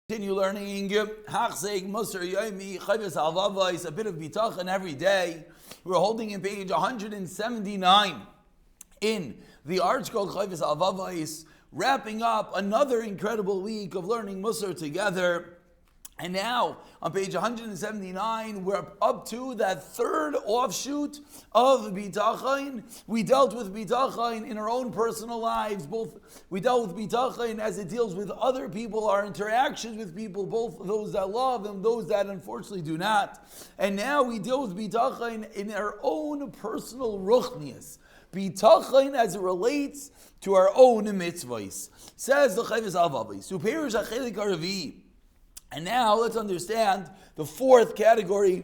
Continue learning Hachzeg Musar Yomi Chovos Halevavos, a bit of bitachon every day. We're holding in page 179 in the art called Chovos Halevavos, wrapping up another incredible week of learning Musar together. And now, on page 179, we're up to that third offshoot of bitachon. We dealt with bitachon in our own personal lives. We dealt with bitachon as it deals with other people, our interactions with people, both those that love and those that unfortunately do not. And now we deal with bitachon in our own personal ruchnius. Bitachon as it relates to our own mitzvahs. Says the Chovos Halevavos, Superior Shachelik Aravi. And now let's understand the fourth category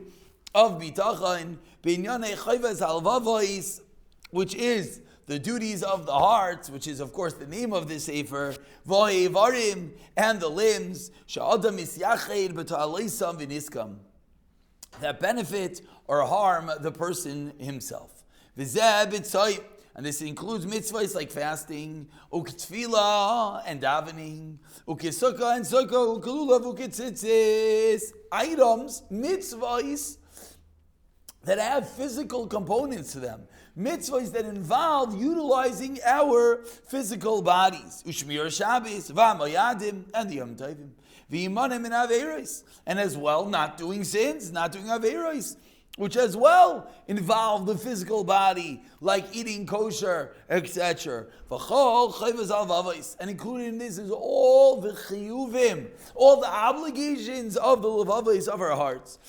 of bitachon, B'inyanei Chovos Halevavos, which is the duties of the hearts, which is of course the name of this sefer, v'ha'evarim, and the limbs, she'adam misyached b'ta'aleisam v'niskam, that benefit or harm the person himself. V'zeh b'tzayim, and this includes mitzvahs like fasting, uk'tfila and davening, uk'sukkah and sukkah, uk'lulav, uk'tzitzis, items, mitzvahs that have physical components to them. Mitzvahs that involve utilizing our physical bodies. Ushmir Shabbos, v'amoyadim, and the Yom Tovim. V'imanim and Aveiros, and as well not doing sins, not doing Aveiros, which as well involve the physical body, like eating kosher, etc. And included in this is all the chiyuvim, all the obligations of the levavos of our hearts.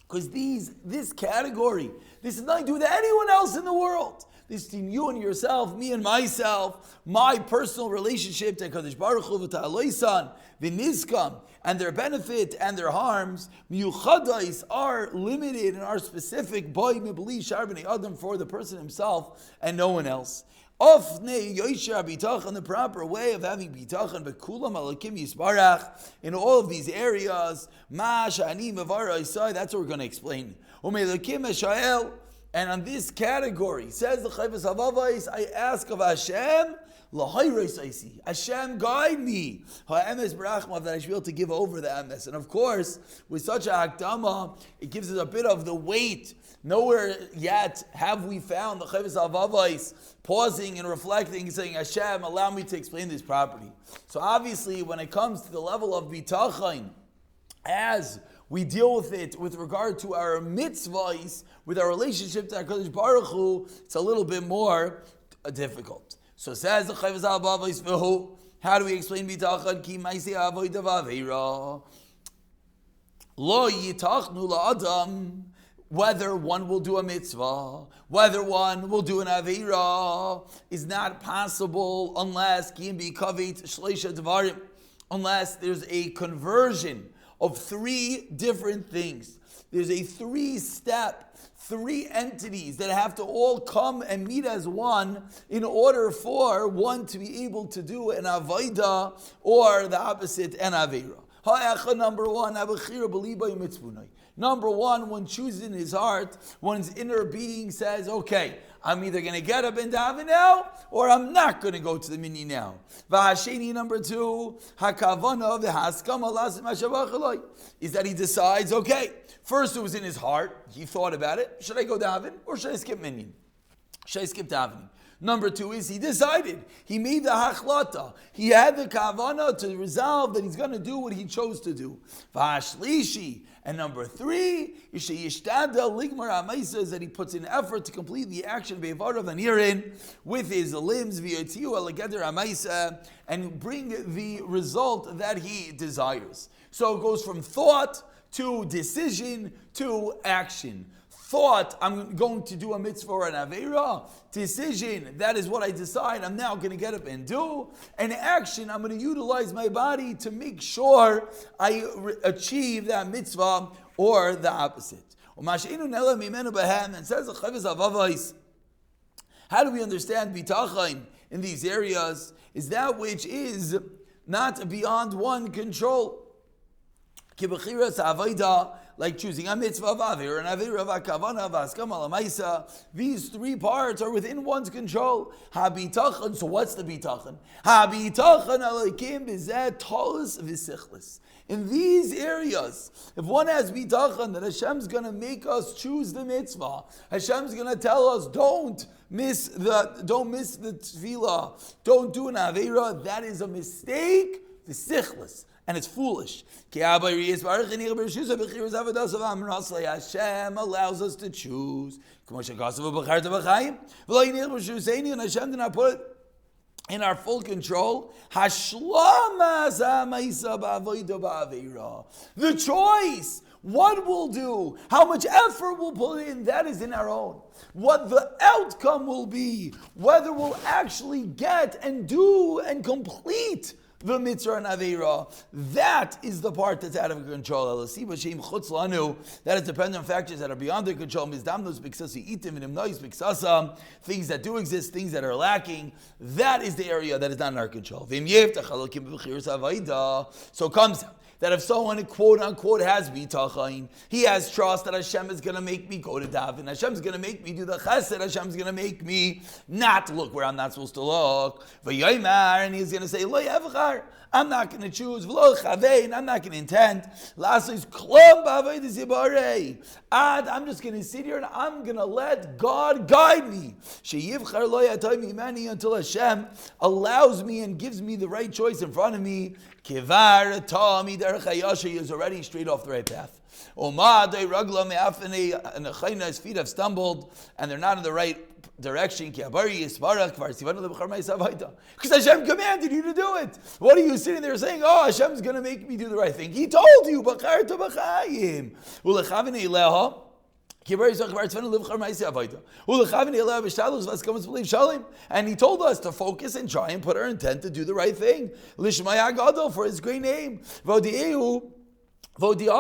Because this category, this is nothing to do with anyone else in the world. This is between you and yourself, me and myself, my personal relationship to Kadosh Baruch Hu v'ta'aloisan, v'nizkam, and their benefit and their harms, miyuchadais, are limited and are specific by mibli shar b'nei adam, for the person himself and no one else. Ofnei yoisha bitachon, the proper way of having bitachon, bekulam alakim yisbarach, in all of these areas, ma shani mevara isai, that's what we're going to explain. Umelakim eshael. And on this category, says the Chovos Halevavos, I ask of Hashem, l'hayros aisi, Hashem guide me, ha'emes barachmav, that I should be able to give over the emes. And of course, with such a hakdama, it gives us a bit of the weight. Nowhere yet have we found the Chovos Halevavos pausing and reflecting and saying, Hashem, allow me to explain this properly. So obviously, when it comes to the level of bitachon, as we deal with it with regard to our mitzvahs, with our relationship to HaKadosh Baruch Hu, it's a little bit more difficult. So says the Chovos Halevavos, how do we explain bitachon? Ki ma'aseh avodah v'aveira lo yitachnu la'adam, whether one will do a mitzvah, whether one will do an aveira, is not possible unless ki bi kavet shleisha dvarim, unless there's a conversion of three different things. There's a three entities that have to all come and meet as one in order for one to be able to do an avodah, or the opposite, an aveira. Number one, one chooses in his heart, one's inner being says, okay, I'm either going to get up and daven now, or I'm not going to go to the minyan now. V'hasheni, number two, hakavana v'haskama lasim hashavach eloi, is that he decides, okay, first it was in his heart, he thought about it, should I go daven, or should I skip minyan? Should I skip davening? Number two is he decided. He made the hachlata. He had the kavana to resolve that he's going to do what he chose to do. V'hashlishi. And number three is that he puts in effort to complete the action with his limbs, and bring the result that he desires. So it goes from thought to decision to action. Thought, I'm going to do a mitzvah or an aveira. Decision, that is what I decide I'm now going to get up and do. And action, I'm going to utilize my body to make sure I achieve that mitzvah or the opposite. And says the Chovos Halevavos, how do we understand bitachon in these areas? Is that which is not beyond one control. Like choosing a mitzvah of avir and avir of akavana v'askama l'maisa. These three parts are within one's control. HaBitachon. So what's the bitachon? HaBitachon alekim b'zeh tolis v'sichlis. In these areas, if one has bitachon that Hashem's going to make us choose the mitzvah, Hashem's going to tell us don't miss the tefillah, don't do an avera, that is a mistake. The sichlis. And it's foolish. Hashem allows us to choose. And Hashem did not put it in our full control. The choice, what we'll do, how much effort we'll put in, that is in our own. What the outcome will be, whether we'll actually get and do and complete the mitzvah and avera, that is the part that's out of control. That is dependent on factors that are beyond their control. Things that do exist, things that are lacking. That is the area that is not in our control. So it comes out that if someone, quote unquote, has bitachon, he has trust that Hashem is going to make me go to daven, Hashem's going to make me do the chesed, Hashem's going to make me not look where I'm not supposed to look. And he's going to say, Lo yavchar, I'm not going to choose, V'lo chavein, I'm not going to intend. Lastly, I'm just going to sit here and I'm going to let God guide me. Until Hashem allows me and gives me the right choice in front of me. Kivar Tami Derech is already straight off the right path. His feet have stumbled and they're not in the right direction. Because Hashem commanded you to do it. What are you sitting there saying? Oh, Hashem's going to make me do the right thing. He told you. And he told us to focus and try and put our intent to do the right thing. For his great name. And he's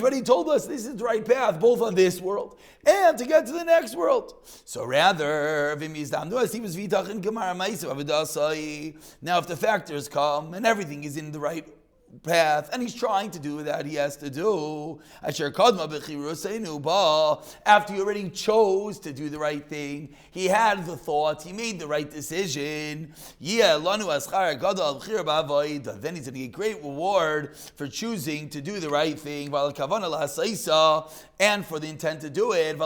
already told us this is the right path, both on this world and to get to the next world. So rather, now if the factors come and everything is in the right path, and he's trying to do that, he has to do after he already chose to do the right thing, he had the thoughts, he made the right decision, then he's going to get great reward for choosing to do the right thing and for the intent to do it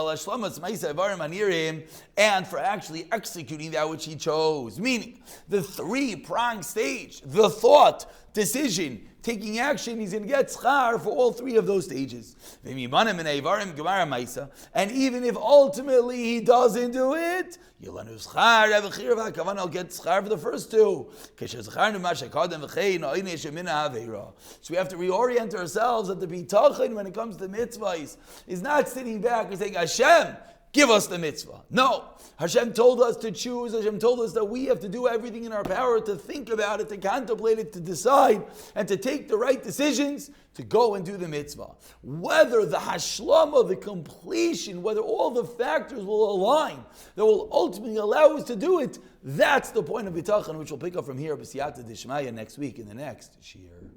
and for actually executing that which he chose. Meaning the three-pronged stage, the thought, decision, taking action, he's going to get schar for all three of those stages. And even if ultimately he doesn't do it, he'll get schar for the first two. So we have to reorient ourselves that the bitachon when it comes to mitzvahs is not sitting back and saying, Hashem, give us the mitzvah. No. Hashem told us to choose. Hashem told us that we have to do everything in our power to think about it, to contemplate it, to decide, and to take the right decisions to go and do the mitzvah. Whether the hashlama, the completion, whether all the factors will align, that will ultimately allow us to do it, that's the point of bitachon, which we'll pick up from here, b'siyata dishmaya, next week in the next shiur.